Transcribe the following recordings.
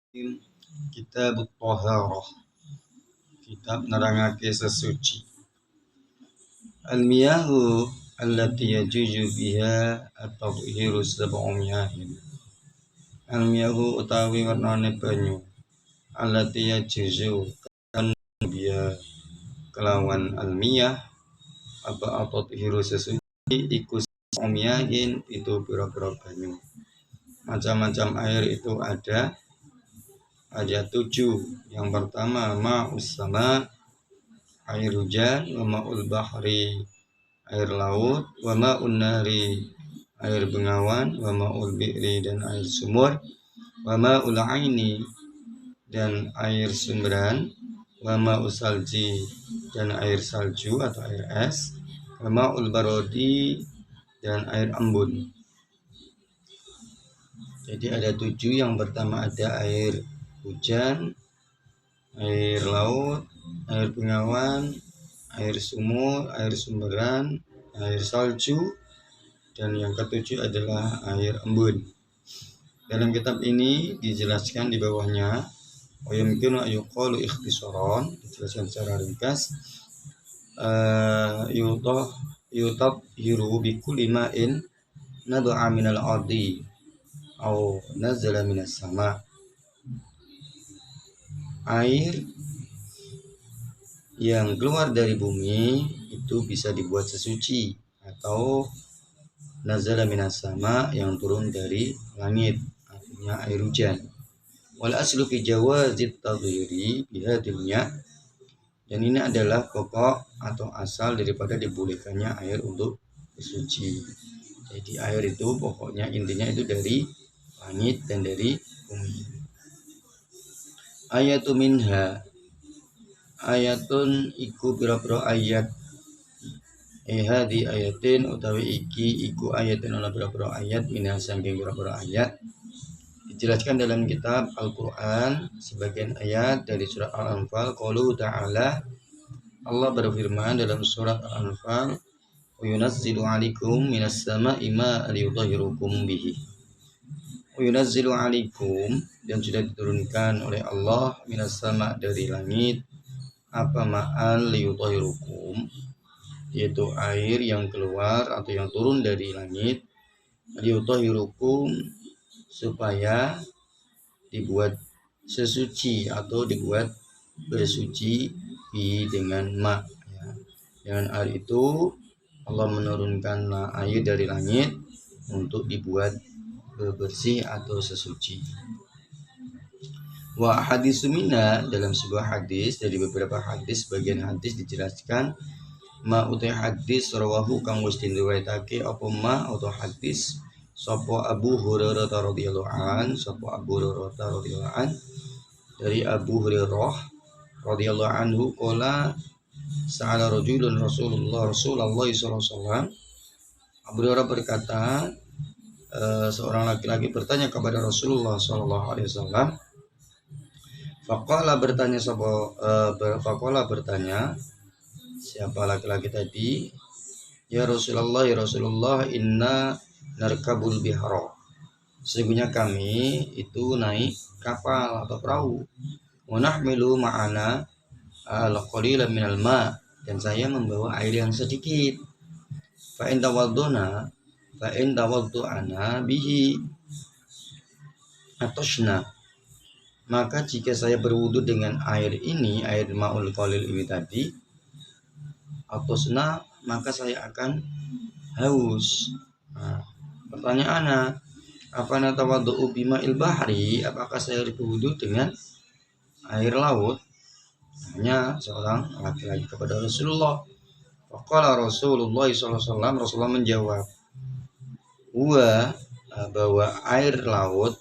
Kitab Thaharah, kitab nerangake sesuci. Al-miyahu allati yajuju biha at-tadhiru sab'u miyahin. Al-miyahu utawi warnane banyu, allati yajuju kan biha kelawan al-miyah apa at-tadhiru sesuci iku sab'u miyahin itu pira-pira banyu. Macam-macam air itu ada 7. Yang pertama ma'us sama, air hujan, wa ma'ul bahri, air laut, wa ma'un nari, air bengawan, wa ma'ul bi'ri, dan air sumur, wa ma'ul aini, dan air sumberan, wa ma'ul salji, dan air salju atau air es, wa ma'ul barodi, dan air embun. Jadi ada 7. Yang pertama ada air hujan, air laut, air bengawan, air sumur, air sumberan, air salju, dan yang ke-7 adalah air embun. Dalam kitab ini dijelaskan di bawahnya, wa yumkinu ayuqalu ikhtisaran, dijelaskan secara ringkas, yutahhiru bi kulli ma'in nab'a minal ardi au nazala minas sama. Air yang keluar dari bumi itu bisa dibuat sesuci, atau nazala minas sama, yang turun dari langit, artinya air hujan. Wal aslu fi jawazit tadhiri bihadil miya, dan ini adalah pokok atau asal daripada dibolehkannya air untuk bersuci. Jadi air itu pokoknya intinya itu dari langit dan dari bumi. Ayatu minha, ayatun iku pira-pira ayat, hadi ayatin utawi iki iku ayatin ana pira-pira ayat, minha saking pira-pira ayat dijelaskan dalam kitab Al-Qur'an. Sebagian ayat dari surat Al-Anfal, qaulu ta'ala, Allah berfirman dalam surat Al-Anfal, wa yunazzilu 'alaikum minas sama'i ma'an liyutahhirakum bihi. Wa yunazzilu 'alaikum, dan sudah diturunkan oleh Allah, minas sama, dari langit, apa ma'an liyutahhirakum, yaitu air yang keluar atau yang turun dari langit, liyutahhirakum, supaya dibuat sesuci atau dibuat bersuci dengan ma, ya. Dengan air itu Allah menurunkan air dari langit untuk dibuat bersih atau sesuci. Wa hadisu minna, dalam sebuah hadis, dari beberapa hadis, bagian hadis dijelaskan ma utai hadis rawahu kang wis diriwayatake apa ma atau hadis sapa Abu Hurairah radhiyallahu an, sapa Abu Hurairah radhiyallahu an, dari Abu Hurairah radhiyallahu anhu qala sa'ala rajulun Rasulullah sallallahu alaihi wasallam. Abu Hurairah berkata, seorang laki-laki bertanya kepada Rasulullah sallallahu alaihi wasallam. Faqala bertanya siapa laki-laki tadi, ya Rasulullah, inna narkabul bihara, sesungguhnya kami itu naik kapal atau perahu, wa nahmilu ma'ana al-qalila minal ma, dan saya membawa air yang sedikit, fa in tawaddu'ana bihi atashna, maka jika saya berwudu dengan air ini, air ma'ul qalil ini tadi, atosna, maka saya akan haus. Nah, pertanyaannya, apa natawaddu'u bima'il bahri, apakah saya berwudu dengan air laut? Hanya seorang laki-laki kepada Rasulullah. Faqala Rasulullah sallallahu alaihi wasallam, Rasulullah menjawab, bahwa air laut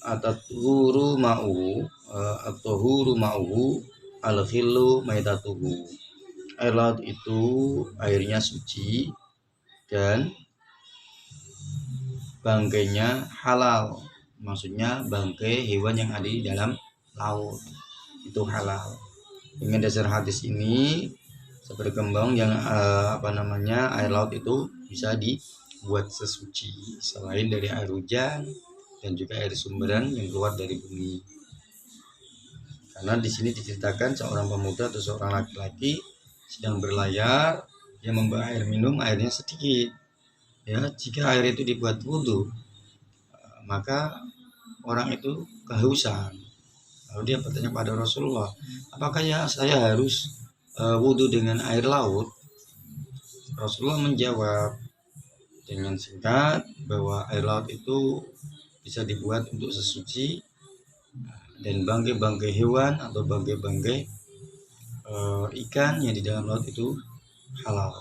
atau huru ma'u al-khillu maitatuhu, air laut itu airnya suci dan bangkainya halal, maksudnya bangkai hewan yang ada di dalam laut itu halal. Dengan dasar hadis ini berkembang yang air laut itu bisa dibuat sesuci selain dari air hujan, dan juga air sumberan yang keluar dari bumi. Karena di sini diceritakan seorang pemuda atau seorang laki-laki sedang berlayar, dia membawa air minum, airnya sedikit. Ya, jika air itu dibuat wudhu, maka orang itu kehausan. Lalu dia bertanya pada Rasulullah, apakah ya saya harus wudhu dengan air laut? Rasulullah menjawab dengan singkat bahwa air laut itu bisa dibuat untuk sesuci, dan bangkai-bangkai hewan atau bangkai-bangkai ikan yang di dalam laut itu halal.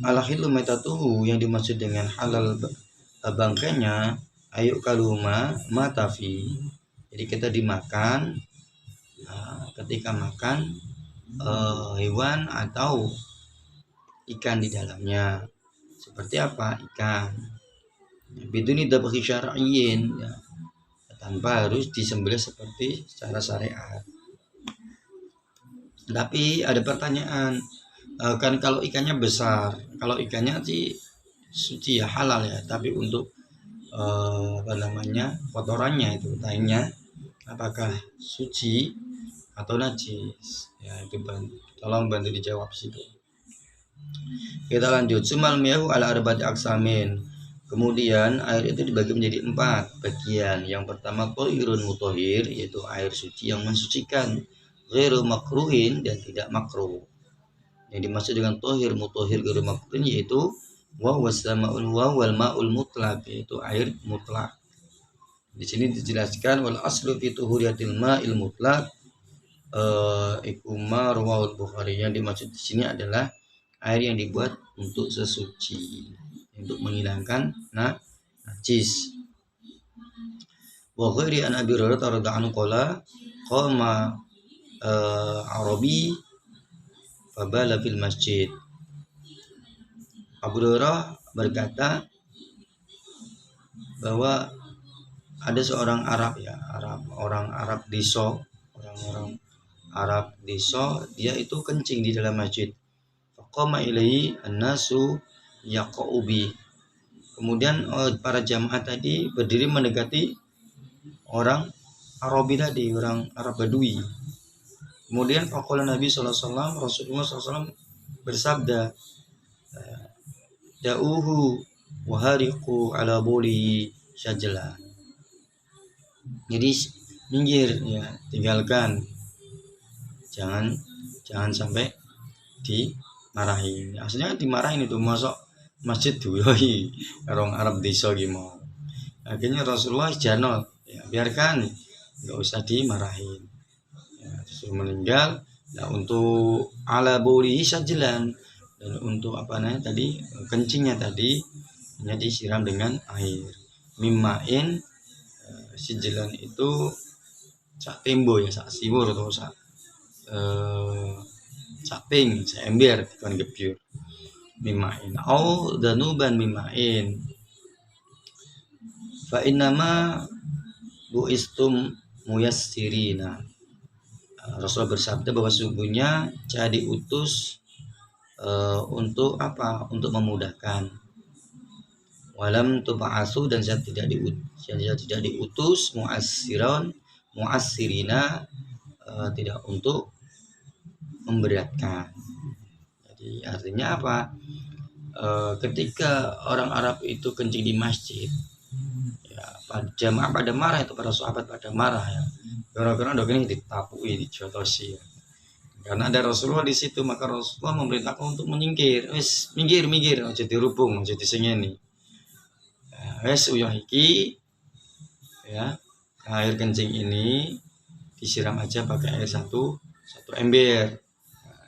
Al-hilu metatuhu, yang dimaksud dengan halal bangkainya, ayu kaluma matafi. Jadi kita dimakan ketika makan hewan atau ikan di dalamnya. Seperti apa ikan? Biduni dabaghi syar'iyyin, ya, tanpa harus disembelih seperti secara syariat. Tapi ada pertanyaan, kan kalau ikannya besar, kalau ikannya sih suci ya, halal ya, tapi untuk kotorannya itu tainya apakah suci atau najis? Ya, itu tolong bantu dijawab situ. Kita lanjut. Sumal miyahu ala arba'ati aksamin. Kemudian air itu dibagi menjadi 4 bagian. Yang pertama tohirun mutohir, yaitu air suci yang mensucikan, ghairu makruhin, dan tidak makruh. Yang dimaksud dengan tohir mutohir ghairu makruhin yaitu wal ma'ul mutlaq, yaitu air mutlak. Di sini dijelaskan wal aslu fi tuhuriyatil ma'il mutlaq ikuma rawahul Bukhari. Yang dimaksud di sini adalah air yang dibuat untuk sesuci, untuk menghilangkan najis. Wa ghairi an Abi Hurairah radhiyallahu anhu qala qama Arabi fabala fil masjid. Abu Hurairah berkata bahwa ada seorang Arab, orang Arab desa, orang-orang Arab desa, dia itu kencing di dalam masjid. Faqama ilaihi an-nasu yaqaubi. Kemudian para jamaah tadi berdiri mendekati orang Arabi tadi, orang Arab Badui. Kemudian faqala Nabi sallallahu alaihi wasallam, Rasulullah sallallahu alaihi wasallam bersabda, da'uhu wa hariqu ala bulihi syajla. Jadi minggir ya, tinggalkan. Jangan sampai dimarahin. Aslinya dimarahin itu, masuk masjid dulu orang Arab desa gimana. Akhirnya Rasulullah janol, ya, biarkan, nggak usah dimarahin. Ya, disuruh meninggal. Nah, untuk ala bulihi syajlan, dan untuk tadi kencingnya tadi hanya disiram dengan air. Mimain sijilan itu sak tembo ya, sak siwur atau sak ping, sak ember kan gebyur. Mimain au danuban mimain fa innama buistum muyassirina. Rasul bersabda bahwa sungguhnya saya diutus untuk apa? Untuk memudahkan. Walam tub'asu, dan saya tidak diutus muassirina, tidak untuk memberatkan. Jadi artinya apa? Ketika orang Arab itu kencing di masjid, ya, jamaah pada marah, itu para sahabat pada marah ya. Gara-gara dok ini ditapui, dijotosi ya. Karena ada Rasulullah di situ, maka Rasulullah memerintahkan untuk menyingkir. Wes minggir, aja dirubung, aja disengeni. Wes uyah iki ya, air kencing ini disiram aja pakai air satu ember.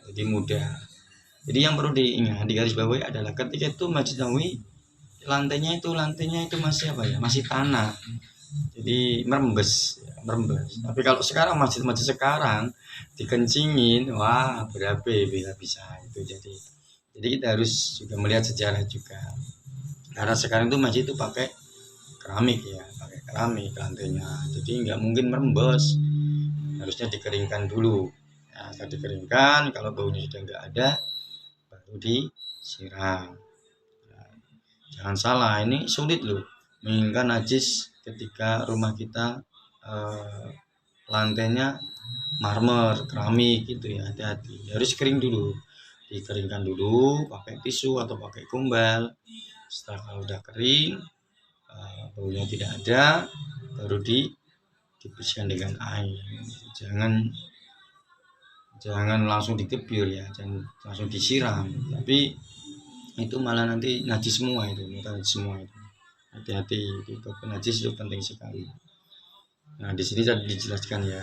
Jadi mudah. Jadi yang perlu diingat, di garis bawahi adalah ketika itu Masjid Nabawi lantainya itu masih masih tanah. Jadi merembes. Tapi kalau sekarang masjid-masjid sekarang dikencingin, wah beda bisa itu. Jadi kita harus juga melihat sejarah juga. Karena sekarang itu masjid itu pakai keramik lantainya. Jadi nggak mungkin merembes. Harusnya dikeringkan dulu. Ya, setelah dikeringkan, kalau baunya sudah nggak ada, baru disiram. Jangan salah, ini sulit loh. menginginkan najis ketika rumah kita lantainya marmer, keramik gitu ya, hati-hati. Harus kering dulu. Dikeringkan dulu pakai tisu atau pakai kumbal. Setelah kalau udah kering, baunya tidak ada, baru dibersihkan dengan air. Jangan langsung dikebir ya, jangan langsung disiram. Tapi itu malah nanti najis semua itu, Hati-hati, itu najis itu penting sekali. Nah, di sini tadi dijelaskan ya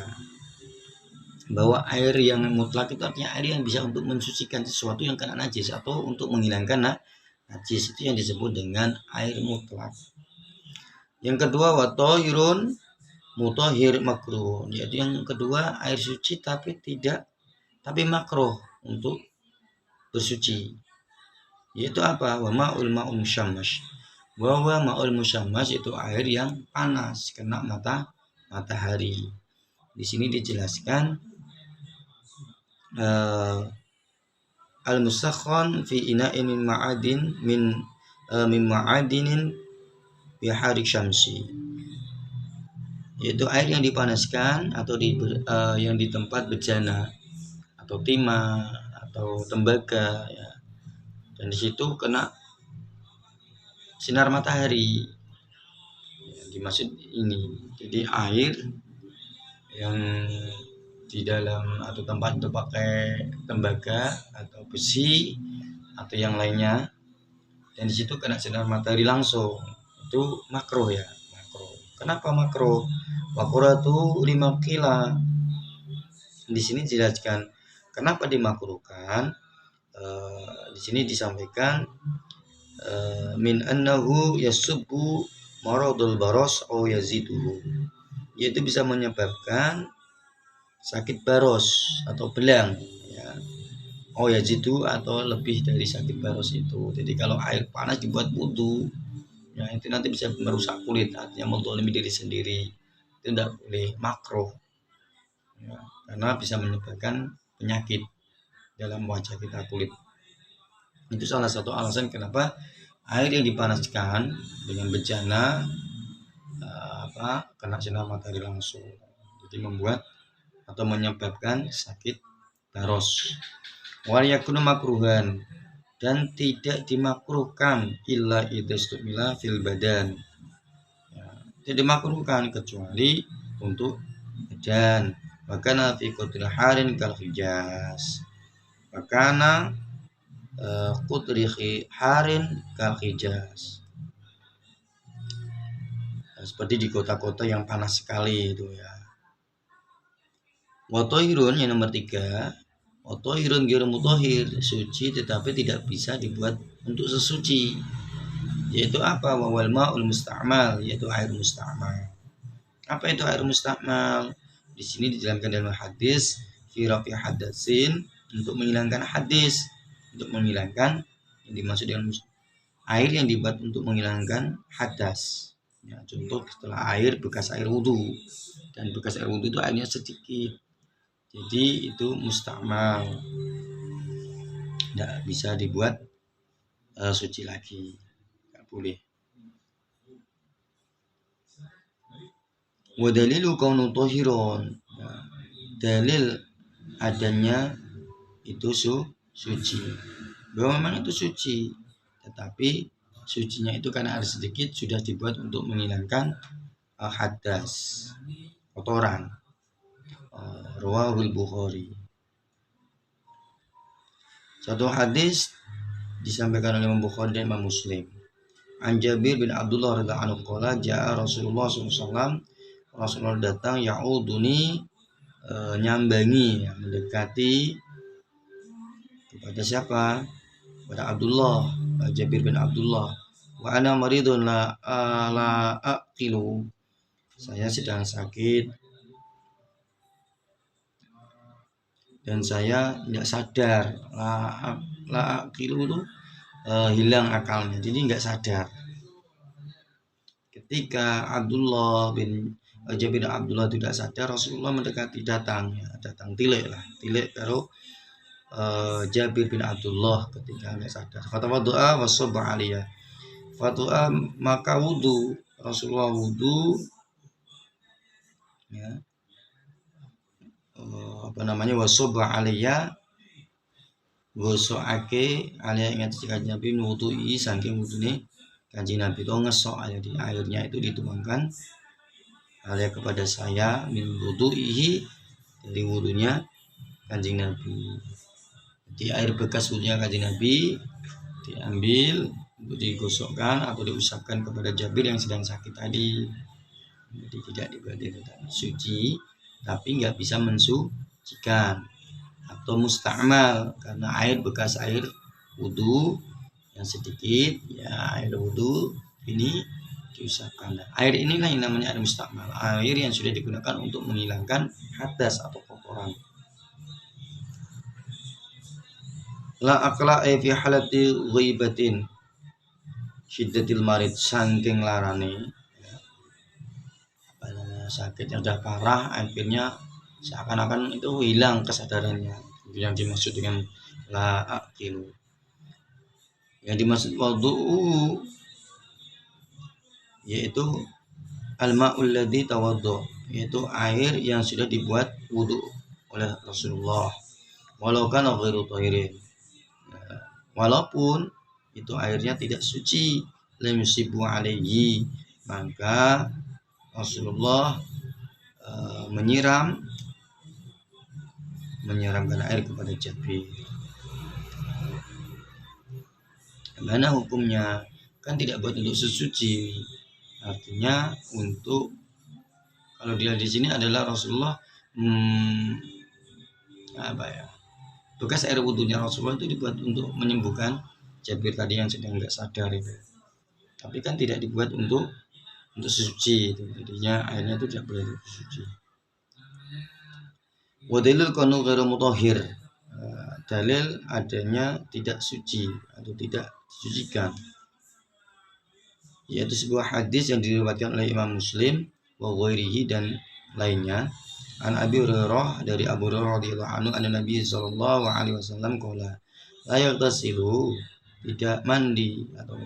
bahwa air yang mutlak itu artinya air yang bisa untuk mensucikan sesuatu yang kena najis atau untuk menghilangkan najis, itu yang disebut dengan air mutlak. Yang kedua, watahirun mutahhir makruh, yaitu yang kedua air suci tapi makruh untuk bersuci. Yaitu apa? Wa ma'ul musyammas. Bahwa ma'ul musyammas itu air yang panas kena matahari. Di sini dijelaskan al-musakhkhan fi ina'in min ma'adinin bihari syamsi, yaitu air yang dipanaskan atau yang di tempat bejana atau timah atau tembaga ya. Dan di situ kena sinar matahari. Yang dimaksud ini. Jadi air yang di dalam atau tempat itu pakai tembaga atau besi atau yang lainnya, dan di situ kena sinar matahari langsung, itu makruh ya. Kenapa makruh? Wakuratu 5 kila. Di sini dijelaskan kenapa dimakruhkan. Di sini disampaikan min annahu yasubbu maradul baros au yaziduhu, yaitu bisa menyebabkan sakit baros atau belang ya. Oh ya jitu atau lebih dari sakit baros itu. Jadi kalau air panas dibuat wudu ya, itu nanti bisa merusak kulit, artinya menzalimi diri sendiri. Itu tidak boleh, makruh ya, karena bisa menyebabkan penyakit dalam wajah kita, kulit. Itu salah satu alasan kenapa air yang dipanaskan dengan bejana kena sinar matahari langsung, jadi membuat atau menyebabkan sakit baros. Wal yakunu makruhan, dan tidak dimakruhkan illa idastumila fil badan ya, tidak dimakruhkan kecuali untuk badan. Makana fi qutri harin kal hijaz, makana qutri harin kal hijaz, seperti di kota-kota yang panas sekali itu ya. Watahirun yang nomor 3, watahirun ghairu mutahhir, suci tetapi tidak bisa dibuat untuk sesuci, yaitu apa? Wal ma'ul musta'mal, yaitu air musta'mal. Apa itu air musta'mal? Di sini dijelaskan dalam hadis fi rafi hadatsin, untuk menghilangkan hadis, untuk menghilangkan, yang dimaksud dengan air yang dibuat untuk menghilangkan hadas ya. Contoh setelah bekas air wudu, dan bekas air wudu itu airnya sedikit, jadi itu musta'mal, tidak bisa dibuat suci lagi, tidak boleh. Wa dalilu kaunu tahiron, dalil adanya itu suci, bahwa memang itu suci, tetapi sucinya itu karena air sedikit sudah dibuat untuk menghilangkan hadas, kotoran. Rawahul Bukhari. Satu hadis disampaikan oleh Imam Bukhari dan Imam Muslim. An Jabir bin Abdullah radhiyallahu anhu qala jaa Rasulullah SAW, Rasulullah datang ya'uduni, nyambangi, mendekati kepada siapa? Kepada Abdullah, Jabir bin Abdullah. Wa ana maridun la aqilu, saya sedang sakit dan saya tidak sadar. La aqilu itu hilang akalnya, jadi nggak sadar. Ketika Jabir bin Abdullah tidak sadar, Rasulullah mendekati, datang tilik karo Jabir bin Abdullah ketika nggak sadar. Fatawaddu'a wa sabba aliyah, maka wudu Rasulullah wudu ya, wasoba alaiya gosokake alaiya ingat kanjeng Nabi wudu'i saking wudune kanjeng Nabi itu ngesok jadi airnya itu dituangkan alaiya kepada saya min wudu'ihi dari wudunya kanjeng Nabi. Jadi air bekas wudunya kanjeng Nabi diambil untuk digosokkan atau diusapkan kepada Jabir yang sedang sakit tadi. Jadi tidak dibuat suci tapi nggak bisa mensucikan atau musta'mal karena air bekas air wudu yang sedikit ya air wudu ini diusapkan. Air inilah yang namanya air musta'mal, air yang sudah digunakan untuk menghilangkan hadas atau kotoran. La akla fi halati ghibatin syiddatil marid saking larane sakit yang sudah parah akhirnya seakan-akan itu hilang kesadarannya. Yang dimaksud dengan la akilu, yang dimaksud wudu yaitu al-ma'ul ladzi tawaddu, yaitu air yang sudah dibuat wudu oleh Rasulullah walau kana ghairu tahirin, walaupun itu airnya tidak suci, lam yusibu alaihi, maka Rasulullah menyiramkan air kepada Jabir. Mana hukumnya? Kan tidak buat untuk sesuci, artinya untuk kalau dia di sini adalah Rasulullah bekas air wudhunya Rasulullah itu dibuat untuk menyembuhkan Jabir tadi yang sedang nggak sadar itu, tapi kan tidak dibuat untuk suci itu, jadinya airnya itu tidak boleh suci. Wadalil kanu ghairu mutahhir, dalil adanya tidak suci atau tidak disucikan, yaitu sebuah hadis yang diriwayatkan oleh Imam Muslim wa ghairihi dan lainnya. An Abi Hurairah, dari Abu Hurairah radhiyallahu anhu, anna Nabi sallallahu alaihi wasallam qala la yaghtasilu, tidak mandi atau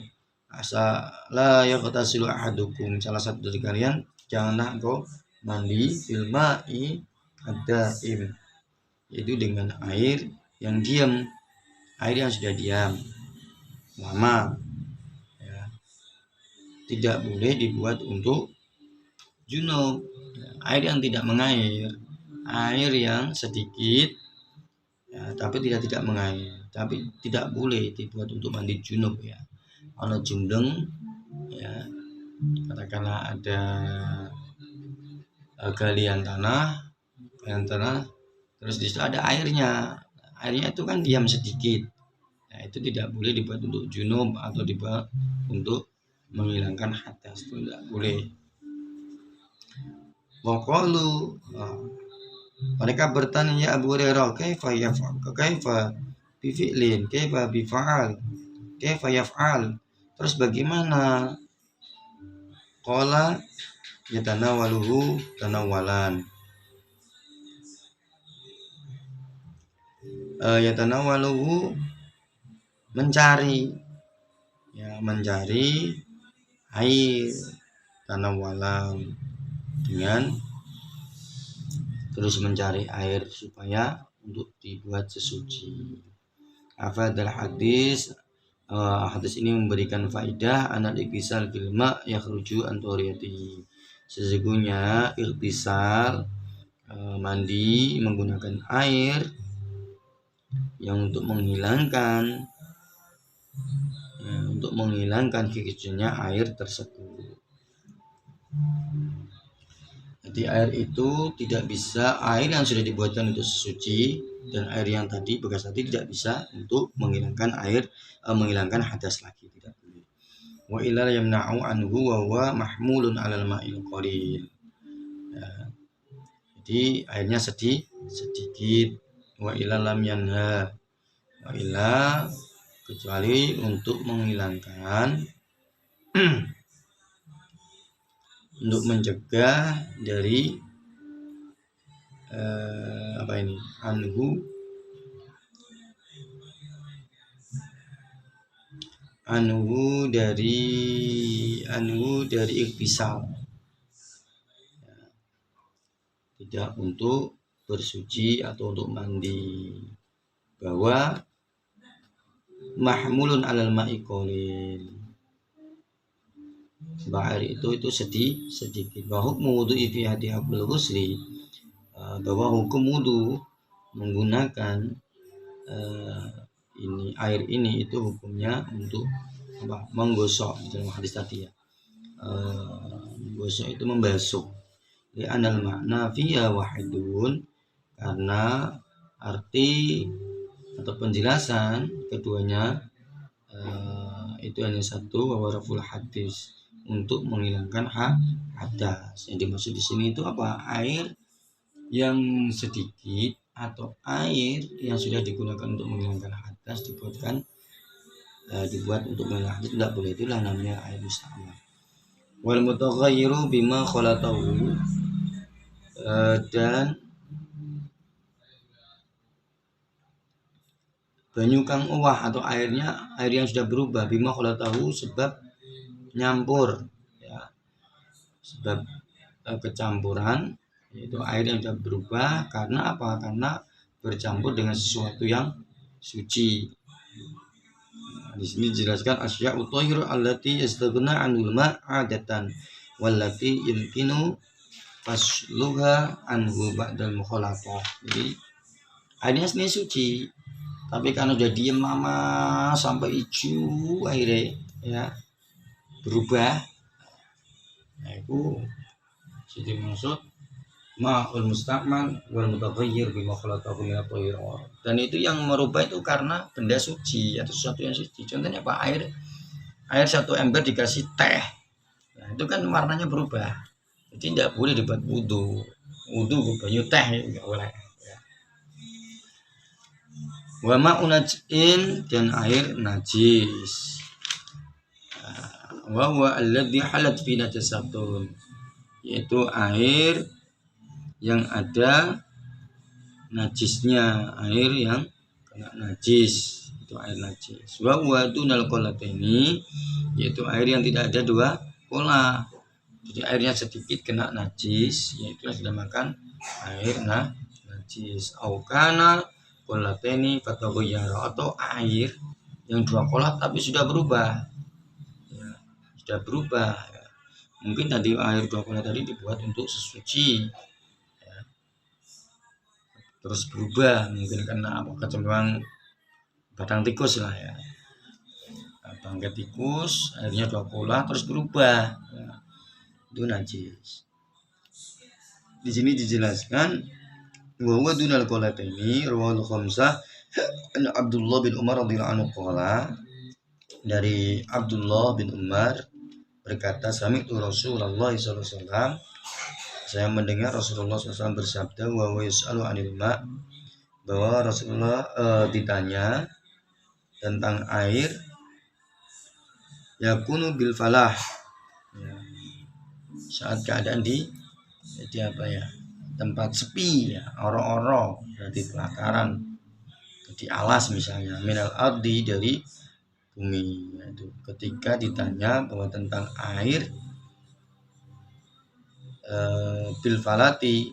la yaghtasilu ahadukum, salah satu dari kalian janganlah engkau mandi fil ma'i ad-daim, yaitu dengan air yang diam, air yang sudah diam lama ya. Tidak boleh dibuat untuk junub, air yang tidak mengair, air yang sedikit ya, tapi tidak mengair, tapi tidak boleh dibuat untuk mandi junub ya. Kalau jundeng ya, katakanlah ada galian tanah terus di situ ada airnya itu kan diam sedikit, nah itu tidak boleh dibuat untuk junub atau dibuat untuk menghilangkan hadas, itu tidak boleh. Waqalu, mereka bertanya ya Abu Hurairah, kaifa bifi'lin, kaifa bifa'al, kaifa yaf'al, terus bagaimana? Qala yatanawaluhu tanawalan, yatanawaluhu mencari air, tanawalan dengan terus mencari air supaya untuk dibuat sesuci. Afadal hadis, hadis ini memberikan faidah anak iktisal filma yakhruju an tawriyati, sesungguhnya iktisal mandi menggunakan air yang untuk menghilangkan kekecilnya air tersebut. Jadi air itu tidak bisa, air yang sudah dibuatkan untuk sesuci dan air yang tadi bekas tadi tidak bisa untuk menghilangkan hadas lagi, tidak boleh. Wa illa yamna'u anhu wa huwa mahmulun 'alal ma'il qalil. Ya. Jadi airnya sedikit. Wa illa lam yanha, wa illa kecuali untuk menghilangkan untuk mencegah dari anhu dari ikhtisal, tidak untuk bersuci atau untuk mandi, bahwa mahmulun alal ma'i qalil, air itu sedikit. Bahwa hukmu wudu'i fi hati hablul ghusli, bahwa hukum wudu menggunakan air ini itu hukumnya untuk menggosok dalam hadis tadi ya. Menggosok itu membasuh. Li anal makna fiha wahidun, karena arti atau penjelasan keduanya itu hanya satu, wa raful hadis, untuk menghilangkan hadas. Yang dimaksud di sini itu apa? Air yang sedikit atau air yang sudah digunakan untuk menghilangkan hadas dibuat untuk menghilangkan hadas tidak boleh, itulah namanya air musta'mal. Wal mutaghayyiru bima khalatahu, dan banyu kang uwah atau air yang sudah berubah, bima khalatahu, sebab nyampur ya, sebab kecampuran, yaitu air yang sudah berubah karena apa? Karena bercampur dengan sesuatu yang suci. Di sini dijelaskan asya'u thahir allati yastaghna 'anil ma' 'adatan wallati yumkinu fasluha anhu ba'dal mukhalatah. Jadi airnya sendiri suci, tapi karena udah diem lama sampai hijau airnya ya berubah, nah itu jadi maksud ma'ul musta'mal wal mutaghayyir bima khalaqahu min at-thahir. Dan itu yang merubah itu karena benda suci atau sesuatu yang suci. Contohnya apa? Air satu ember dikasih teh, nah, itu kan warnanya berubah. Jadi tidak boleh dibuat wudu banyu teh enggak boleh ya. Wa ma'un najin, dan air najis. Wa huwa alladhi halat fi najasatun, yaitu air yang ada najisnya, air yang kena najis, itu air najis. Wa huwa dunal qalataini, yaitu air yang tidak ada dua pola. Jadi airnya sedikit kena najis, yaitu sudah makan air najis. Au kana qalataini fataghayyara, atau air yang dua kolat tapi sudah berubah. Ya, sudah berubah. Ya. Mungkin tadi air dua kolat tadi dibuat untuk sesuci, terus berubah mungkin karena kecenderungan batang tikus lah ya, bangkai tikus, airnya dua pola terus berubah ya, itu najis. Di sini dijelaskan bahwa dunal qalataini rawal khamsah an Abdullah bin Umar radhiyallahu anhu qala, dari Abdullah bin Umar berkata, sami'tu Rasulullah sallallahu alaihi wasallam, saya mendengar Rasulullah SAW bersabda, wa yus'alu 'anil ma', bahwa Rasulullah ditanya tentang air, yakunu bil falah, ya, saat keadaan di tempat sepi ya, oro-oro, di pelataran, di alas misalnya, minal ardi, dari bumi. Itu ketika ditanya bahwa tentang air bil falati,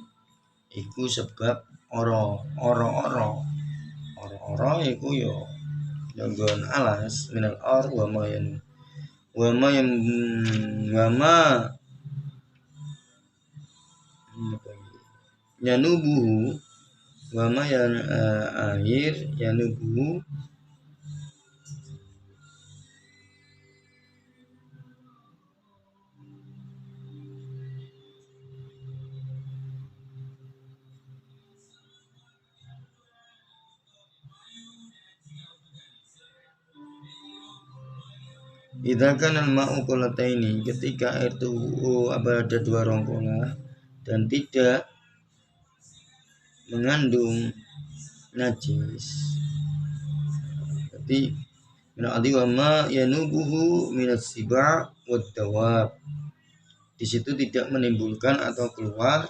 iku sebab oro iku yo nggon alas, minal ar wa ma yanubuhu, wa ma air yanubuhu, idza kana al-ma'u qalataini, ketika air itu ada dua rongkola dan tidak mengandung najis. Jadi minal wa ma yanubuhu minas siba' wad dawab, di situ tidak menimbulkan atau keluar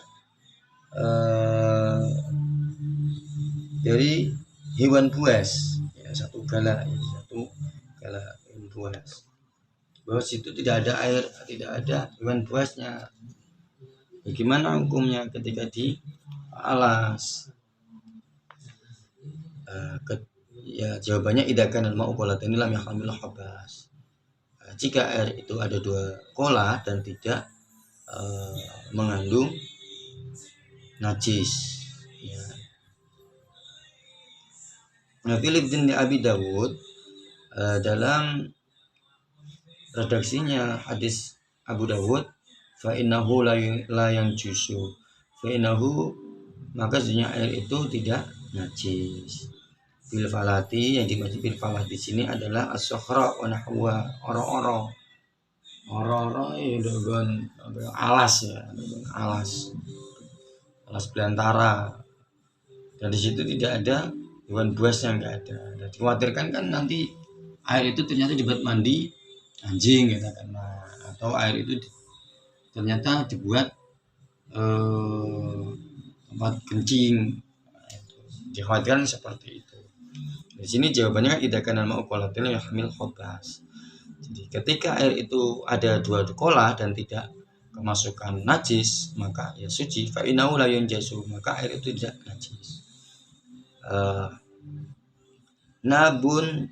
dari hewan buas ya, satu gala hewan buas. Bahwa situ tidak ada air, tidak ada hewan buasnya. Bagaimana hukumnya ketika di alas? Ya jawabannya idakan al-ma'u qolataini lam yahmil khabas. Jika air itu ada 2 kola dan tidak mengandung najis. Ya. Nah, Philip bin Abi Dawud dalam redaksinya hadis Abu Dawud, fa innahu la yanjusu, fa innahu, maka sesungguhnya air itu tidak najis. Bil falati, yang dimaksud bil falat di sini adalah as-sokhra wa nahwa, oro-oro itu dengan alas ya, alas belantara, dan di situ tidak ada hewan buas yang enggak ada. Dan dikhawatirkan kan nanti air itu ternyata dibuat mandi anjing gitu kan, atau air itu ternyata dibuat tempat kencing. Dikhawatirkan seperti itu. Di sini jawabannya idakan al-ma'u qolatil yahmil khabas. Jadi ketika air itu ada 2 kolah dan tidak kemasukan najis, maka ya suci. Fa innahu la yanjasu, maka air itu tidak najis. Nabun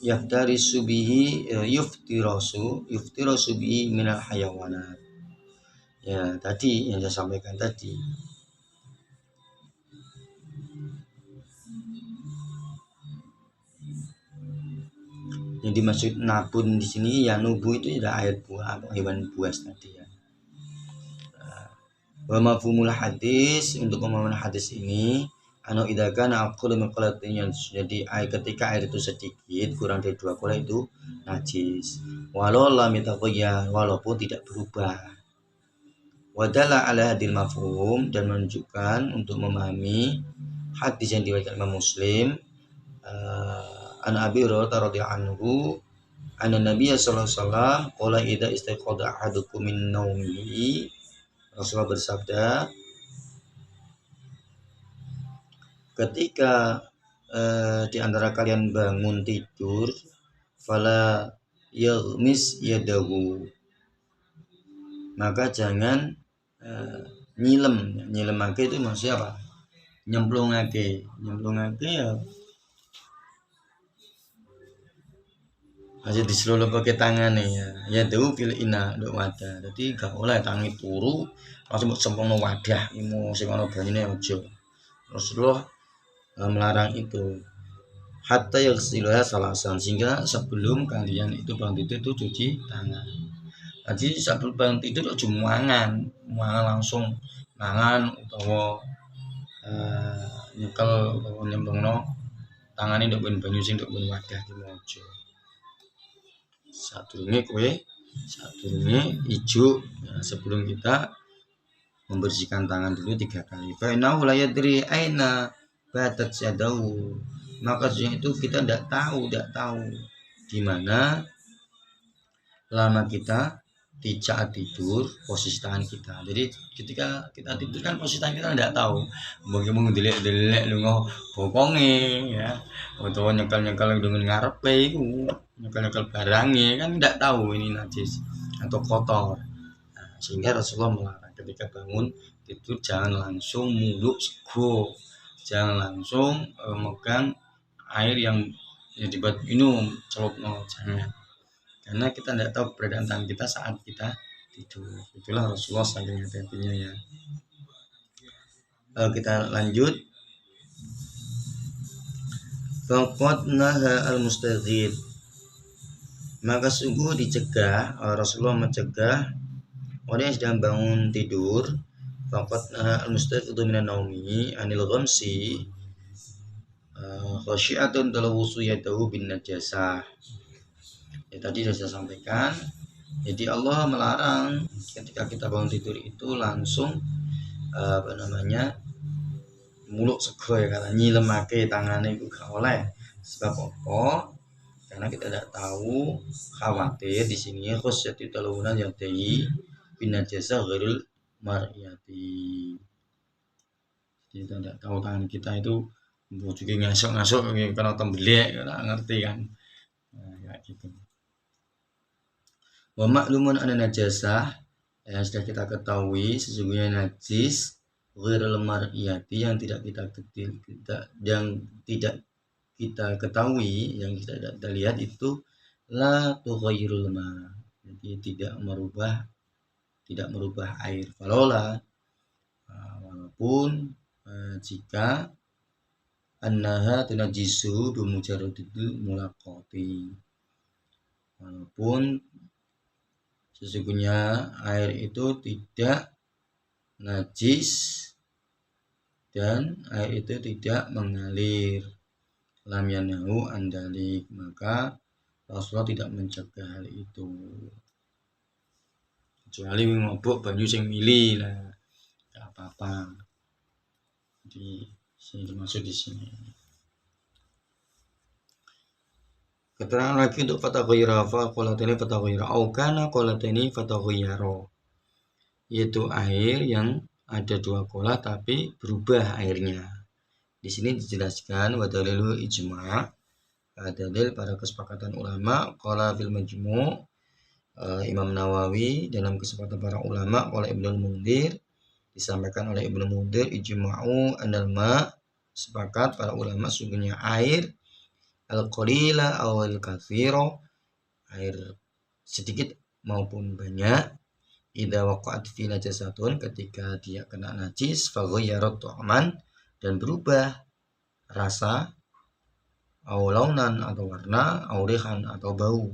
yaftarisu bihi yuftirasu bihi minal hayawanat. Ya, tadi yang saya sampaikan tadi. Yang dimaksud nabun di sini ya nubu itu adalah air buah atau hewan buas tadi ya. Wa mafhumul hadis, untuk pemahaman hadis ini anu idakan aqul min qalatin, jadi air ketika air itu sedikit kurang dari 2 kolah itu najis walau lam yataghayyar, walaupun tidak berubah. Wadalla ala hadil mafhum, dan menunjukkan untuk memahami hadis yang diriwayatkan Imam Muslim an Abi Hurairah radhiyallahu anhu anna Nabiy sallallahu alaihi wasallam qala idza istaqada ahadukum min naumihi, Rasulullah bersabda ketika di antara kalian bangun tidur, fala yaghmis yadahu, maka jangan nyilemake itu maksudnya apa? Nyemplungake ya aja disuruh pakai tangan ya tahu pilih ina dok wadah, jadi gak oleh tangi turu langsung sempurna wadah imu sing ono banyune ojo. Rasulullah melarang itu hatta yaghsiluha salasan, sehingga sebelum kalian itu bangun tidur itu cuci tangan. Jadi sebelum bangun tidur ojo mangan langsung mangan utawa nyekel utawa nyemplungno tangane ndok banyu sing ndok wadah iki ojo. Sadurunge ijo, sebelum kita membersihkan tangan dulu 3 kali. Fa innahu la yadri aina batat yadahu, maka itu kita tidak tahu di mana lama kita di saat tidur posisi tangan kita. Jadi ketika kita tidur kan posisi tangan kita tidak tahu, mungkin delek lunga bokonge ya, atau nyekel dengan ngarepe iku, nyekel barangnya kan tidak tahu ini najis atau kotor. Nah, sehingga Rasulullah melarang ketika bangun tidur jangan langsung muluk sego, jangan langsung megang air yang dibuat minum, celupno, jangan. Karena kita tidak tahu keberadaan tangan kita saat kita tidur. Itulah Rasulullah saking hati-hatinya ya. Kita lanjut. Faqad naha al-mustaghid, maka sungguh dicegah, Rasulullah mencegah orang yang sedang bangun tidur. Faqad naha al-mustaghid minan naumi anil ghamsi khasyiatun talawusu yadahu bin najasah. Ya, tadi sudah saya sampaikan. Jadi Allah melarang ketika kita bangun tidur itu langsung muluk sego ya, karena nyilemake tangane itu gak oleh. Sebab apa? Karena kita tidak tahu, khawatir di sini khusyati talawunan yadai bin najasah ghairil mar'iyati. Jadi kita tidak tahu tangan kita itu juga ngasuk-ngasuk karena tembelek, nggak ngerti kan. Nah, kayak gitu. Wa ma'lumun anna najasah, yang sudah kita ketahui sesungguhnya najis ghairul mar'iyati, yang tidak kita ketahui, yang tidak kita lihat itu la tughayyirul ma, jadi tidak merubah air. Falola, walaupun jika annaha tunajisu bimujarradil mulaqati, walaupun sesungguhnya air itu tidak najis dan air itu tidak mengalir, lam yanahu andalik, maka Rasulullah tidak mencegah hal itu, kecuali ngobok banyu sing mili lah, tidak apa-apa. Di sini dimaksud di sini. Keterangan lagi untuk fataghayyara, qalatani fataghayyara au kana qalatani fataghayyara, yaitu air yang ada dua qolah tapi berubah airnya. Di sini dijelaskan wa dalilu ijma', dalil pada kesepakatan ulama. Qala fil majmu', Imam Nawawi dalam kesepakatan para ulama, oleh Ibnu Mundzir, disampaikan oleh Ibnu Mundzir, ijma'u anal ma, sepakat para ulama sungguhnya air al-qalila aw al-katsira, air sedikit maupun banyak, idza waqa'at fi najasatun, ketika dia kena najis, fa ghayyarat ta'man, dan berubah rasa, aw launan atau warna, aw rihan atau bau,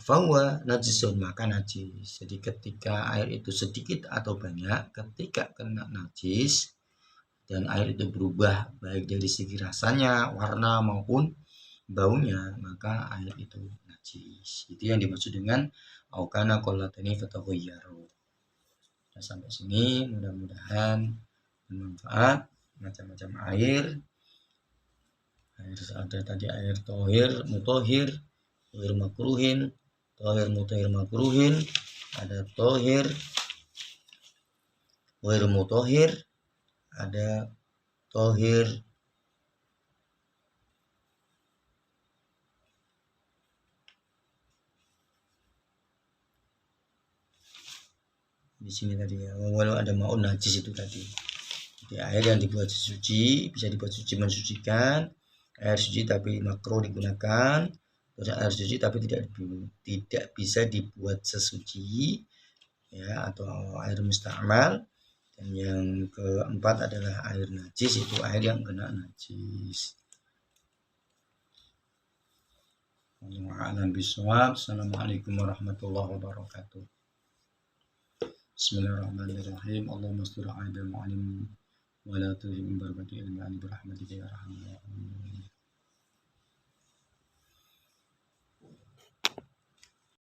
fahuwa najisun, maka najis. Jadi ketika air itu sedikit atau banyak, ketika kena najis dan air itu berubah baik dari segi rasanya, warna maupun baunya, maka air itu najis. Itu yang dimaksud dengan aukana qolatani fataghayyara. Nah, sampai sini mudah-mudahan bermanfaat. Macam-macam air ada tadi air tohir, mutohir, tohir makruhin, tohir mutohir makruhin, ada tohir tohir mutohir, ada tohir di sini tadi ya, walau ada maun najis itu tadi. Jadi air yang dibuat suci, bisa dibuat suci mensucikan, air suci tapi makruh digunakan, terus air suci tapi tidak bisa dibuat sesuci ya, atau air musta'mal. Dan yang keempat adalah air najis, itu air yang kena najis. Wa'alam bisawab. Assalamualaikum warahmatullahi wabarakatuh. Bismillahirrahmanirrahim. Allahumma astur aibal mu'allim wa la tuhim barakati ilmi ali birahmatika ya rahman.